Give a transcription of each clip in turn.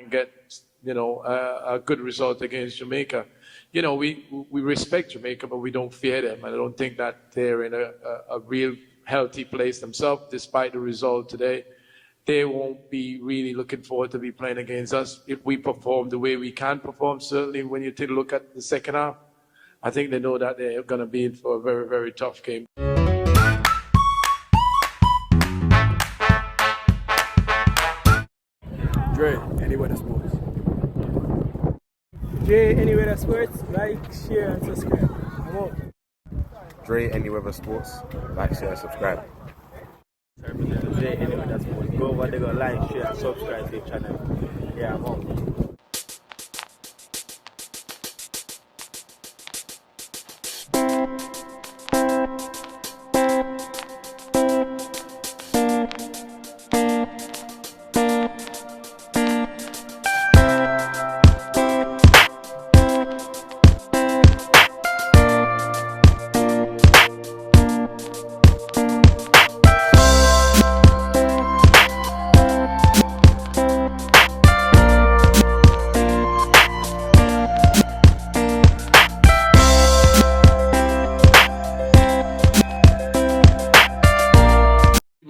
and get, a good result against Jamaica. We respect Jamaica, but we don't fear them. And I don't think that they're in a real healthy place themselves, despite the result today. They won't be really looking forward to be playing against us if we perform the way we can perform. Certainly, when you take a look at the second half, I think they know that they're going to be in for a very, very tough game. Dre, Anywhere the Sports. Dre, Anywhere the Sports. Like, share, and subscribe. I'm out. Dre, Anywhere the Sports. Like, share, and subscribe. Dre, Anywhere the Sports. Go over there, go like, share, and subscribe to the channel. Yeah, I'm out.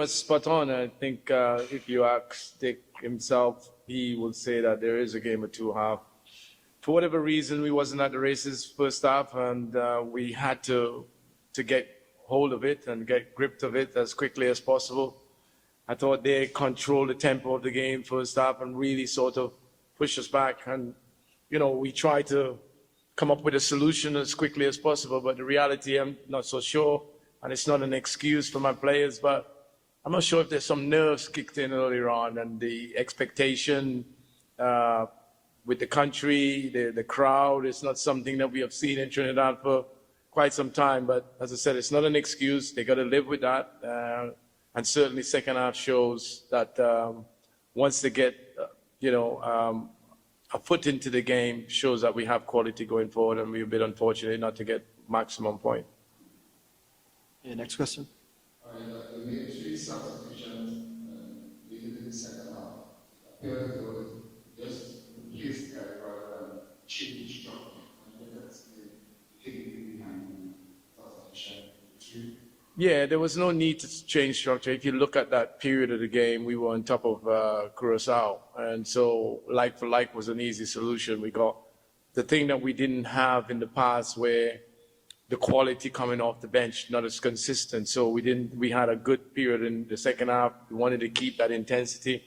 Spot on. I think if you ask Dick himself, he will say that there is a game of two halves. For whatever reason, we wasn't at the races first half, and we had to get hold of it and get gripped of it as quickly as possible. I thought they controlled the tempo of the game first half and really sort of pushed us back. And, we tried to come up with a solution as quickly as possible, but the reality, I'm not so sure. And it's not an excuse for my players, but I'm not sure if there's some nerves kicked in earlier on, and the expectation with the country, the crowd, is not something that we have seen in Trinidad for quite some time. But as I said, it's not an excuse. They got to live with that. And certainly second half shows that once they get, a foot into the game, shows that we have quality going forward, and we're a bit unfortunate not to get maximum point. Yeah, next question. You made 3 substitutions in the second half. Appears there was just replace guy rather than change structure. And that's the thinking behind the substitution. Yeah, there was no need to change structure. If you look at that period of the game, we were on top of Curacao. And so like for like was an easy solution. We got the thing that we didn't have in the past, where the quality coming off the bench not as consistent. So we had a good period in the second half. We wanted to keep that intensity,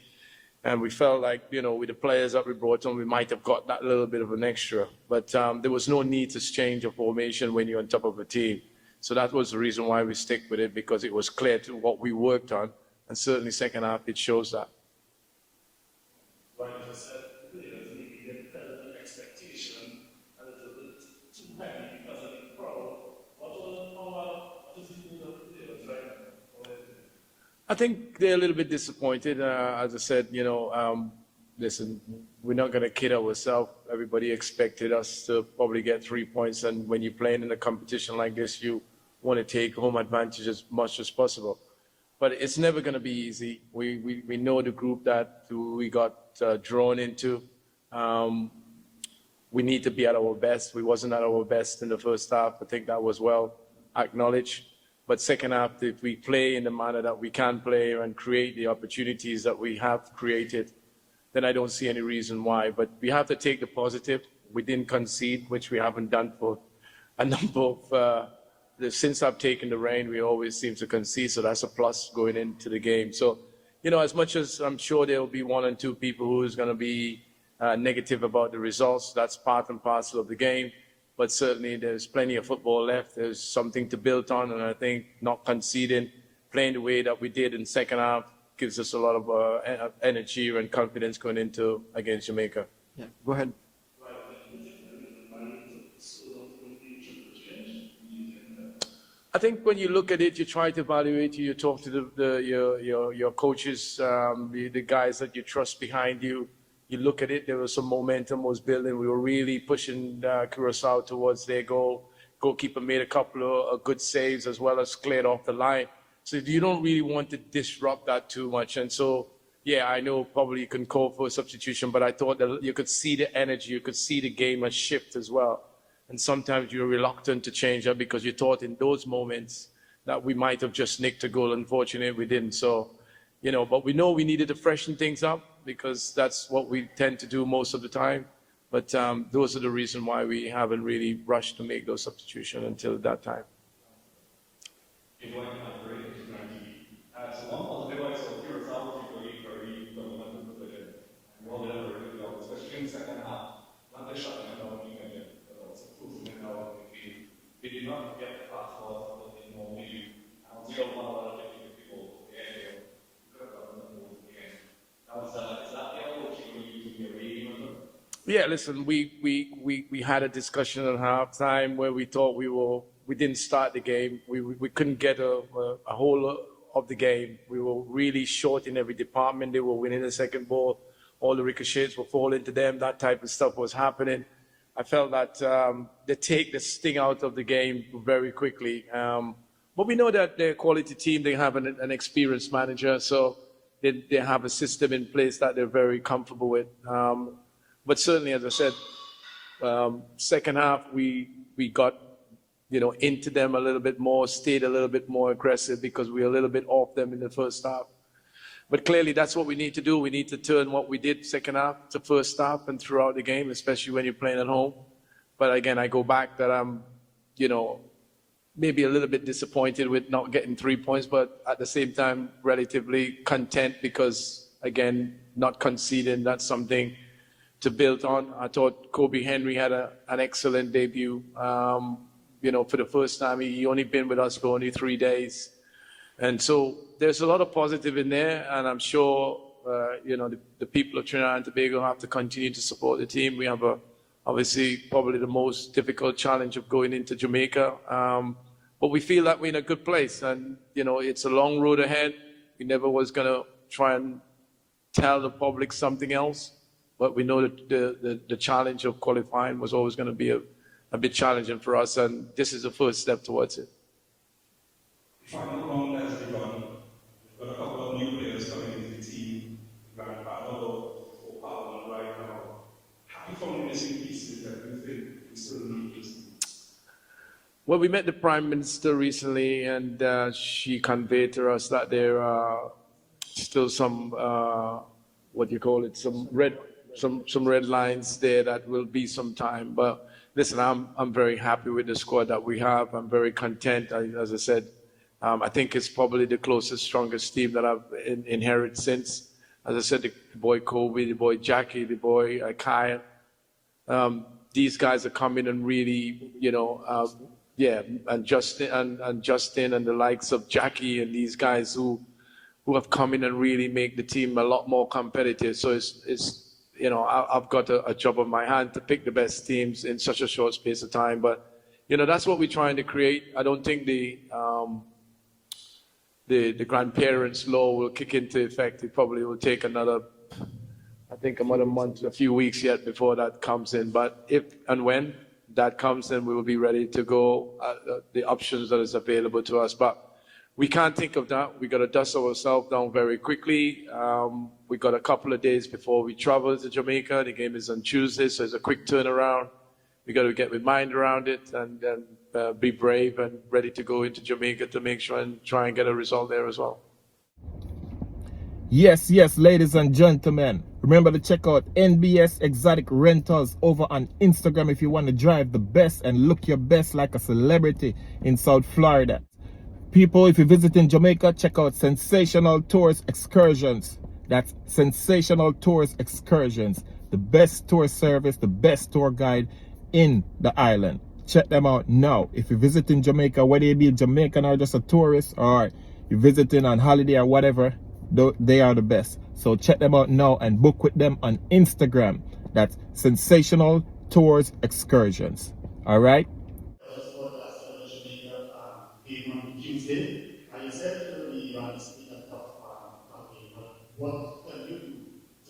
and we felt like, with the players that we brought on, we might have got that little bit of an extra. But there was no need to change a formation when you're on top of a team. So that was the reason why we stick with it, because it was clear to what we worked on, and certainly second half it shows that. I think they're a little bit disappointed. As I said, listen, we're not going to kid ourselves. Everybody expected us to probably get 3 points, and when you're playing in a competition like this, you want to take home advantage as much as possible. But it's never going to be easy. We know the group that we got drawn into. We need to be at our best. We wasn't at our best in the first half. I think that was well acknowledged. But second half, if we play in the manner that we can play and create the opportunities that we have created, then I don't see any reason why. But we have to take the positive. We didn't concede, which we haven't done for a number of, since I've taken the reign, we always seem to concede. So that's a plus going into the game. So, as much as I'm sure there will be 1 or 2 people who is going to be negative about the results, that's part and parcel of the game. But certainly there's plenty of football left. There's something to build on, and I think not conceding, playing the way that we did in second half, gives us a lot of energy and confidence going into against Jamaica. Yeah, go ahead. I think when you look at it, you try to evaluate, you talk to your coaches, the guys that you trust behind you. You look at it, there was some momentum was building. We were really pushing Curacao towards their goal. Goalkeeper made a couple of good saves as well as cleared off the line. So you don't really want to disrupt that too much. And so, yeah, I know probably you can call for a substitution, but I thought that you could see the energy, you could see the game a shift as well. And sometimes you're reluctant to change that because you thought in those moments that we might have just nicked a goal. Unfortunately, we didn't. So, but we know we needed to freshen things up because that's what we tend to do most of the time. But those are the reasons why we haven't really rushed to make those substitutions until that time. Yeah, listen, we had a discussion at halftime where we thought we didn't start the game. We couldn't get a whole of the game. We were really short in every department. They were winning the second ball. All the ricochets were falling to them. That type of stuff was happening. I felt that they take the sting out of the game very quickly. But we know that they're a quality team. They have an experienced manager, so they have a system in place that they're very comfortable with. But certainly, as I said, second half we got into them a little bit more, stayed a little bit more aggressive because we were a little bit off them in the first half. But clearly, that's what we need to do. We need to turn what we did second half to first half and throughout the game, especially when you're playing at home. But again, I go back that I'm, maybe a little bit disappointed with not getting 3 points, but at the same time, relatively content because, again, not conceding, that's something to build on. I thought Kobe Henry had an excellent debut. For the first time, he only been with us for only 3 days. And so there's a lot of positive in there, and I'm sure, the people of Trinidad and Tobago have to continue to support the team. We have obviously probably the most difficult challenge of going into Jamaica. But we feel that we're in a good place, and, it's a long road ahead. We never was going to try and tell the public something else, but we know that the challenge of qualifying was always going to be a bit challenging for us, and this is the first step towards it. Final round has begun. We've got a couple of new players coming into the team. Right now. Have you found missing pieces that you think we still need? Well, we met the Prime Minister recently, and she conveyed to us that there are still some, some red lines there that will be some time. But listen, I'm very happy with the squad that we have. I'm very content. As I said, I think it's probably the closest, strongest team that I've inherited since. As I said, the boy Kobe, the boy Jackie, the boy Kyle. These guys are coming and really, and Justin and the likes of Jackie and these guys who have come in and really make the team a lot more competitive. So I've got a job on my hand to pick the best teams in such a short space of time. But that's what we're trying to create. I don't think the grandparents' law will kick into effect. It probably will take another month, a few weeks yet before that comes in. But if and when that comes, then we will be ready to go the options that is available to us. But we can't think of that. We got to dust ourselves down very quickly. We got a couple of days before we travel to Jamaica. The game is on Tuesday, so it's a quick turnaround. We got to get our mind around it and be brave and ready to go into Jamaica to make sure and try and get a result there as well. Yes, ladies and gentlemen, remember to check out NBS Exotic Rentals over on Instagram if you want to drive the best and look your best like a celebrity in South Florida. People, if you're visiting Jamaica, check out Sensational Tours Excursions. That's Sensational Tours Excursions. The best tour service, the best tour guide in the island. Check them out now. If you're visiting Jamaica, whether you be a Jamaican or just a tourist, or you're visiting on holiday or whatever, they are the best. So check them out now and book with them on Instagram. That's Sensational Tours Excursions. All right? On Tuesday, I said to the speak at what can you do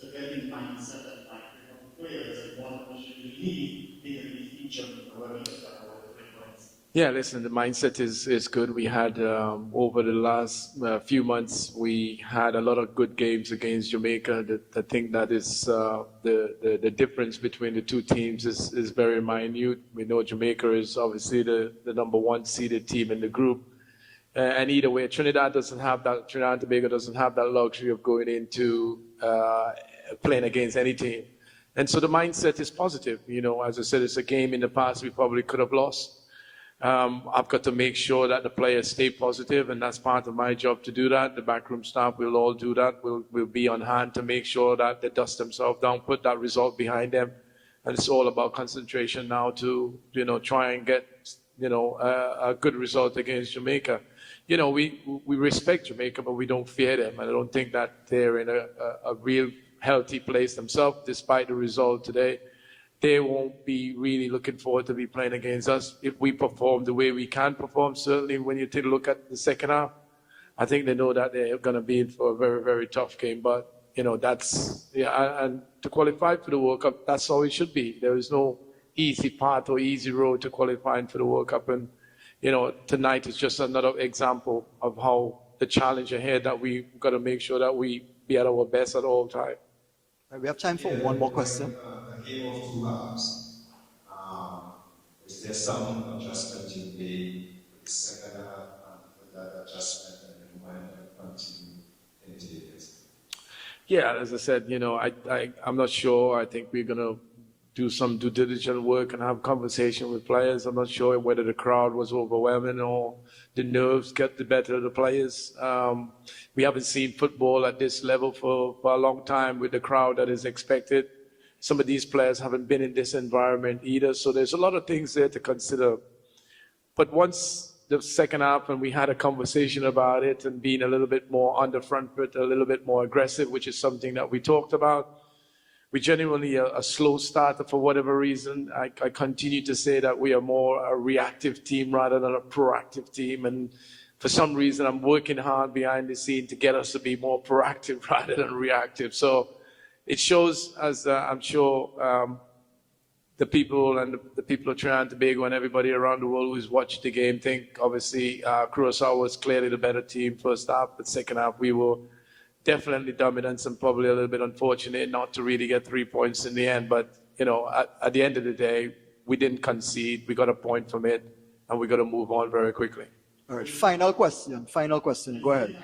to get in mindset and players and what we should believe in the future where we get back over the 3 points? Yeah, listen, the mindset is good. We had over the last few months, we had a lot of good games against Jamaica. I think that is the difference between the two teams is very minute. We know Jamaica is obviously the number one seeded team in the group. And either way, Trinidad and Tobago doesn't have that luxury of going into playing against any team. And so the mindset is positive. You know, as I said, it's a game in the past we probably could have lost. I've got to make sure that the players stay positive, and that's part of my job to do that. The backroom staff will all do that. We'll be on hand to make sure that they dust themselves down, put that result behind them. And it's all about concentration now to, try and get, a good result against Jamaica. You know, we respect Jamaica, but we don't fear them. And I don't think that they're in a real healthy place themselves, despite the result today. They won't be really looking forward to be playing against us if we perform the way we can perform. Certainly, when you take a look at the second half, I think they know that they're going to be in for a very, very tough game. But, and to qualify for the World Cup, that's how it should be. There is no easy path or easy road to qualifying for the World Cup. And, tonight is just another example of how the challenge ahead that we've got to make sure that we be at our best at all times. Right, we have time for one more question. A game of two halves. Is there some adjustment you made with the second half with that adjustment and you might continue into this? Yeah, as I said, I'm not sure. I think we're going to do some due diligence work and have conversation with players. I'm not sure whether the crowd was overwhelming or the nerves get the better of the players. We haven't seen football at this level for a long time with the crowd that is expected. Some of these players haven't been in this environment either, so there's a lot of things there to consider. But once the second half, and we had a conversation about it and being a little bit more on the front foot, a little bit more aggressive, which is something that we talked about. We genuinely a slow starter for whatever reason. I continue to say that we are more a reactive team rather than a proactive team. And for some reason, I'm working hard behind the scene to get us to be more proactive rather than reactive. So it shows, as I'm sure the people of Trinidad and Tobago and everybody around the world who's watched the game think, obviously, Curaçao was clearly the better team first half, but second half we were definitely dominant and probably a little bit unfortunate not to really get 3 points in the end. But, at the end of the day, we didn't concede. We got a point from it, and we got to move on very quickly. All right, final question. Go ahead.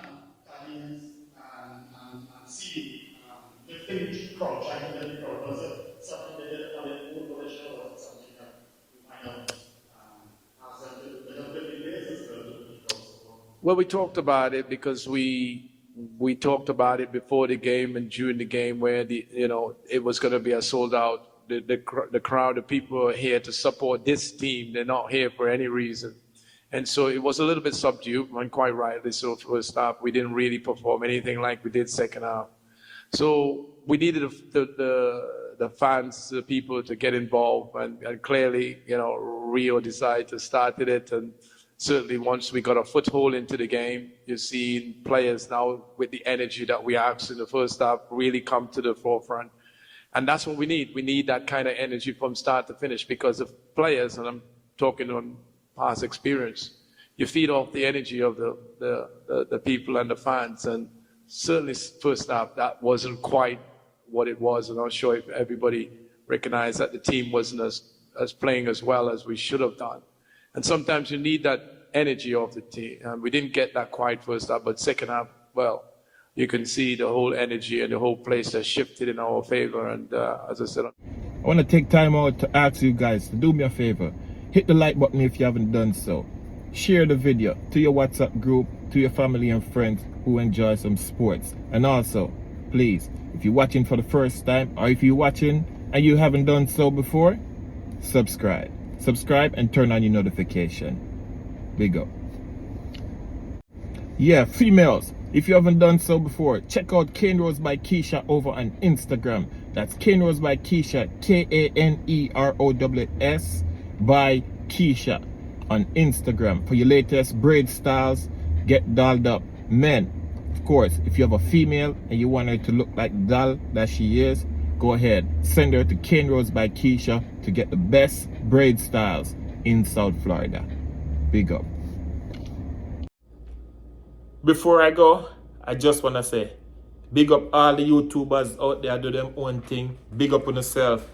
Well, we talked about it because we talked about it before the game and during the game where it was going to be a sold out. The crowd, the people are here to support this team. They're not here for any reason. And so it was a little bit subdued, and quite rightly so. First half, we didn't really perform anything like we did second half. So we needed the fans, the people to get involved, and clearly, Rio decided to start it. And certainly once we got a foothold into the game, you see players now with the energy that we asked in the first half really come to the forefront. And that's what we need. We need that kind of energy from start to finish, because the players, and I'm talking on past experience, you feed off the energy of the people and the fans. And certainly first half, that wasn't quite what it was. And I'm not sure if everybody recognized that the team wasn't as playing as well as we should have done. And sometimes you need that energy of the team. And we didn't get that quite first half, but second half, well, you can see the whole energy and the whole place has shifted in our favor. And as I said, I want to take time out to ask you guys to do me a favor. Hit the like button if you haven't done so. Share the video to your WhatsApp group, to your family and friends who enjoy some sports. And also, please, if you're watching for the first time, or if you're watching and you haven't done so before, subscribe. Subscribe and turn on your notification. Big up. Yeah, females, if you haven't done so before, check out Cane Rose by Keisha over on Instagram. That's Cane Rose by Keisha, Kaneros by Keisha on Instagram for your latest braid styles. Get dolled up. Men, of course, if you have a female and you want her to look like the doll that she is, go ahead, send her to Cane Rose by Keisha to get the best braid styles in South Florida. Big up. Before I go, I just want to say, big up all the YouTubers out there do them own thing. Big up on yourself.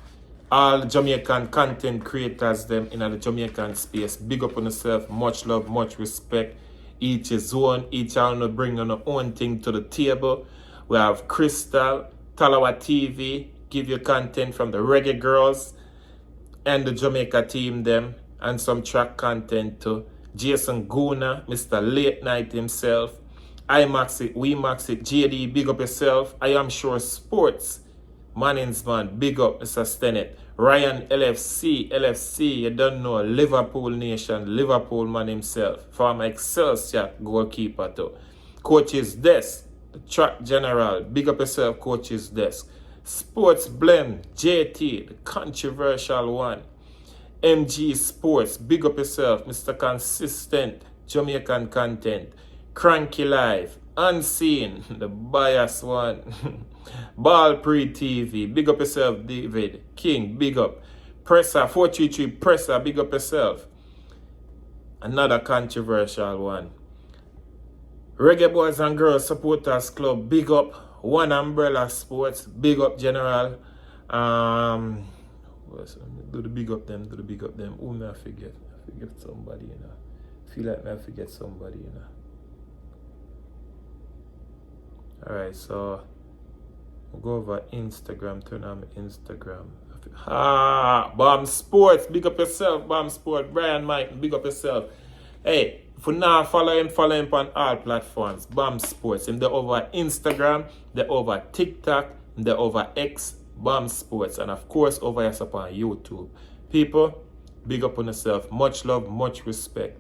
All Jamaican content creators them in the Jamaican space. Big up on yourself. Much love, much respect. Each is one. Each all bring on their own thing to the table. We have Crystal, Talawa TV, give you content from the Reggae Girls and the Jamaica team them, and some track content to Jason Guna, Mr. Late Night himself, I Max It, We Max It, JD, big up yourself, I Am Sure Sports, Mannings Man, big up Mr. Stennett, Ryan LFC, you don't know, Liverpool Nation, Liverpool man himself, former Excelsior goalkeeper too, Coach's Desk, the Track General, big up yourself, Coach's Desk, Sports Blend, JT, the controversial one, MG Sports, big up yourself, Mr. Consistent, Jamaican content, Cranky Live, Unseen, the bias one, Ball Pre TV, big up yourself, David King, big up, Presser, 433 Presser, big up yourself, another controversial one, Reggae Boys and Girls Supporters Club, big up, One Umbrella Sports, big up General, do the big up them. Who may I forget? I forget somebody, you know. Feel like I forget somebody, you know. Alright, so we'll go over Instagram, turn on my Instagram. Bomb Sports, big up yourself, Bomb Sports. Brian Mike, big up yourself. Hey, for now, follow him on all platforms. Bomb Sports. And they're over Instagram, they're over TikTok, they're over X, Bomb Sports, and of course over here on YouTube. People, big up on yourself. Much love, much respect.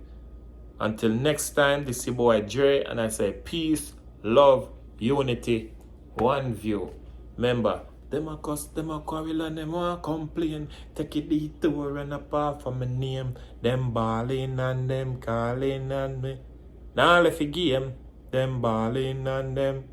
Until next time, this is your boy Dre, and I say peace, love, unity, one view. Remember, them a cuss, them a quarrel, and them a complain. Take a detour and apart from my name. Them balling and them calling and me. Now left the game. Them balling and them